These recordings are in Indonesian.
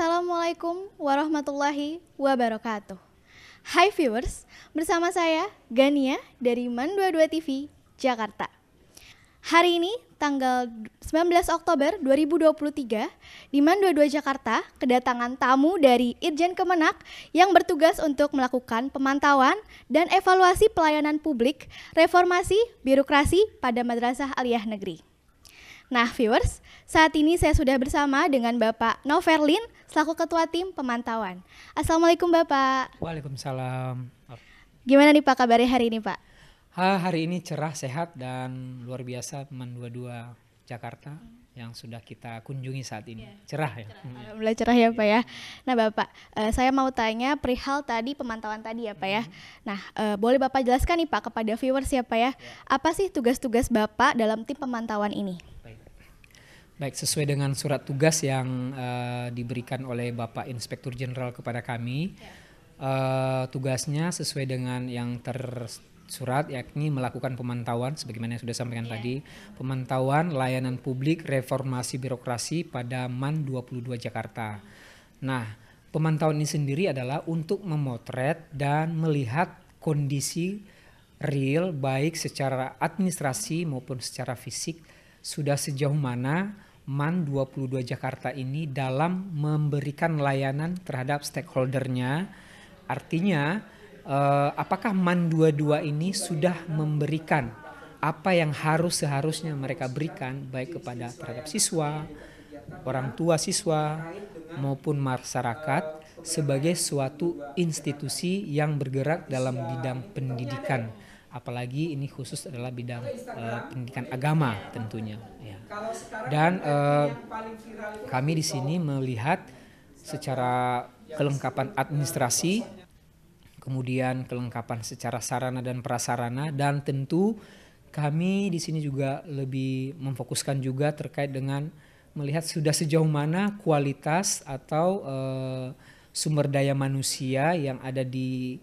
Assalamualaikum warahmatullahi wabarakatuh. Hai viewers, bersama saya Gania dari MAN 22 TV Jakarta. Hari ini tanggal 19 Oktober 2023 di MAN 22 Jakarta kedatangan tamu dari Irjen Kemenak yang bertugas untuk melakukan pemantauan dan evaluasi pelayanan publik reformasi birokrasi pada Madrasah Aliyah Negeri. Nah viewers, saat ini saya sudah bersama dengan Bapak Noverlin selaku Ketua Tim Pemantauan. Assalamualaikum Bapak. Waalaikumsalam. Gimana nih Pak kabarnya hari ini Pak? Hari ini cerah, sehat, dan luar biasa MAN 22 Jakarta yang sudah kita kunjungi saat ini. Cerah ya? Alhamdulillah cerah ya Pak ya. Nah Bapak, saya mau tanya perihal tadi pemantauan tadi ya Pak ya. Nah boleh Bapak jelaskan nih Pak kepada viewers ya Pak ya. Apa sih tugas-tugas Bapak dalam tim pemantauan ini? Baik, sesuai dengan surat tugas yang diberikan oleh Bapak Inspektur Jenderal kepada kami, tugasnya sesuai dengan yang tersurat, yakni melakukan pemantauan, sebagaimana yang sudah sampaikan tadi, pemantauan layanan publik reformasi birokrasi pada MAN 22 Jakarta. Nah, pemantauan ini sendiri adalah untuk memotret dan melihat kondisi real, baik secara administrasi maupun secara fisik, sudah sejauh mana MAN 22 Jakarta ini dalam memberikan layanan terhadap stakeholdernya. Artinya apakah MAN 22 ini sudah memberikan apa yang seharusnya mereka berikan baik kepada terhadap siswa, orang tua siswa maupun masyarakat sebagai suatu institusi yang bergerak dalam bidang pendidikan. Apalagi ini khusus adalah bidang pendidikan agama tentunya. Ya. Dan kami di sini melihat secara kelengkapan administrasi, kemudian kelengkapan secara sarana dan prasarana, dan tentu kami di sini juga lebih memfokuskan juga terkait dengan melihat sudah sejauh mana kualitas atau sumber daya manusia yang ada di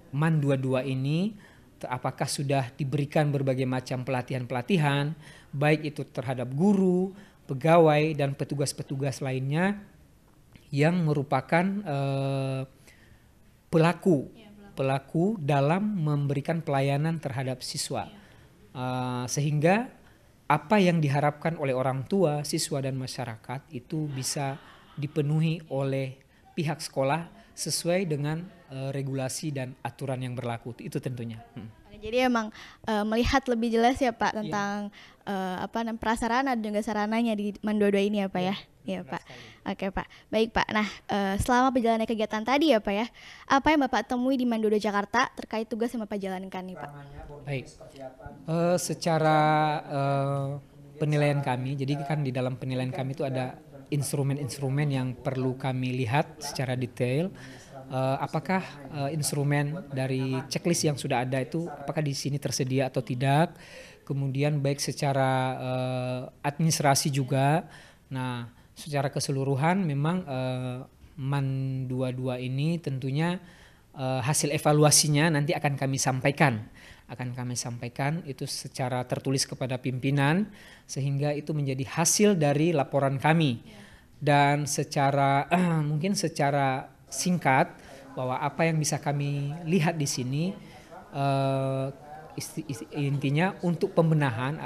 MAN 22 ini. Apakah sudah diberikan berbagai macam pelatihan-pelatihan, baik itu terhadap guru, pegawai, dan petugas-petugas lainnya yang merupakan pelaku dalam memberikan pelayanan terhadap siswa. Sehingga apa yang diharapkan oleh orang tua, siswa, dan masyarakat itu bisa dipenuhi oleh pihak sekolah sesuai dengan regulasi dan aturan yang berlaku, itu tentunya. Jadi emang melihat lebih jelas ya Pak tentang prasarana dan juga sarananya di MAN 22 ini ya Pak ya. Iya Pak. Oke Pak. Baik Pak. Nah selama perjalanan kegiatan tadi ya Pak ya, apa yang Bapak temui di MAN 22 Jakarta terkait tugas yang Bapak jalankan nih Pak? Baik. Secara penilaian kami, jadi kan di dalam penilaian kami itu ada instrumen-instrumen yang perlu kami lihat secara detail. Apakah instrumen dari checklist yang sudah ada itu apakah di sini tersedia atau tidak. Kemudian baik secara administrasi juga. Nah, secara keseluruhan memang MAN 22 ini tentunya hasil evaluasinya nanti akan kami sampaikan. Itu secara tertulis kepada pimpinan sehingga itu menjadi hasil dari laporan kami. Dan mungkin secara singkat bahwa apa yang bisa kami lihat di sini intinya untuk pembenahan,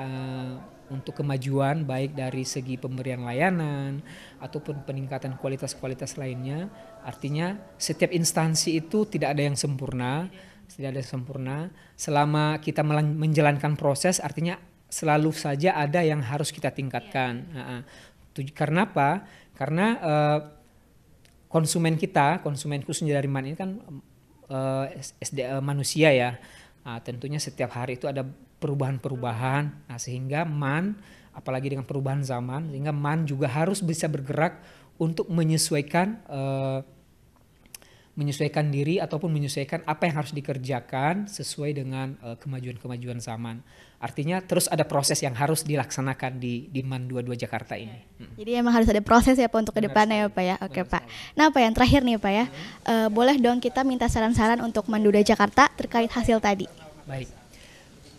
untuk kemajuan baik dari segi pemberian layanan ataupun peningkatan kualitas lainnya. Artinya setiap instansi itu tidak ada yang sempurna. Selama kita menjalankan proses, artinya selalu saja ada yang harus kita tingkatkan. Karena apa? Karena konsumen khususnya dari MAN ini kan manusia ya. Tentunya setiap hari itu ada perubahan-perubahan. Sehingga MAN, apalagi dengan perubahan zaman, sehingga MAN juga harus bisa bergerak untuk menyesuaikan diri ataupun menyesuaikan apa yang harus dikerjakan sesuai dengan kemajuan zaman. Artinya terus ada proses yang harus dilaksanakan di MAN 22 Jakarta ini. Jadi emang harus ada proses ya Pak untuk ke depannya ya Pak ya. Oke Pak. Nah Pak yang terakhir nih Pak ya, boleh dong kita minta saran-saran untuk MAN 22 Jakarta terkait hasil tadi. Baik.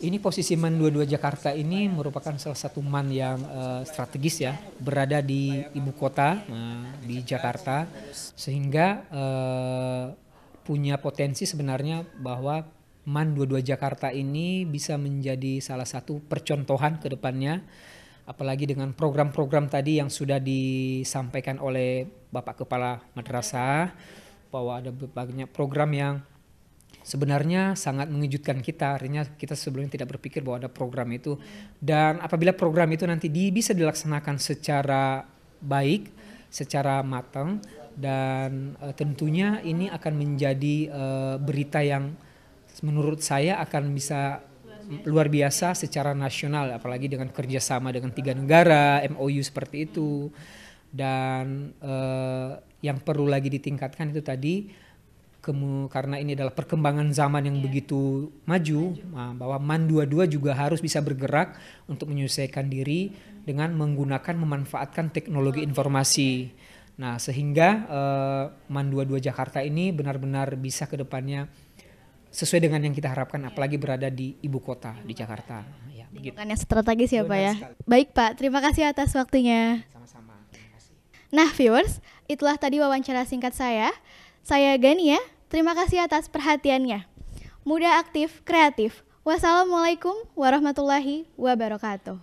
Ini posisi MAN 22 Jakarta ini merupakan salah satu MAN yang strategis ya, berada di ibu kota di Jakarta, sehingga punya potensi sebenarnya bahwa MAN 22 Jakarta ini bisa menjadi salah satu percontohan ke depannya, apalagi dengan program-program tadi yang sudah disampaikan oleh Bapak Kepala Madrasah, bahwa ada banyak program yang sebenarnya sangat mengejutkan kita. Artinya kita sebelumnya tidak berpikir bahwa ada program itu, dan apabila program itu nanti bisa dilaksanakan secara baik, secara matang, dan tentunya ini akan menjadi berita yang menurut saya akan bisa luar biasa secara nasional, apalagi dengan kerjasama dengan 3 negara, MOU seperti itu. Dan yang perlu lagi ditingkatkan itu tadi, karena ini adalah perkembangan zaman yang begitu maju, bahwa MAN 22 juga harus bisa bergerak untuk menyesuaikan diri dengan memanfaatkan teknologi informasi. Nah, sehingga MAN 22 Jakarta ini benar-benar bisa ke depannya sesuai dengan yang kita harapkan, apalagi berada di ibu kota di Jakarta. Ya, begitu. Bukan yang strategis ya, Benar Pak ya. sekali. Baik Pak, terima kasih atas waktunya. Sama-sama. Terima kasih. Nah viewers, itulah tadi wawancara singkat saya. Saya Gania, terima kasih atas perhatiannya. Muda aktif, kreatif. Wassalamualaikum warahmatullahi wabarakatuh.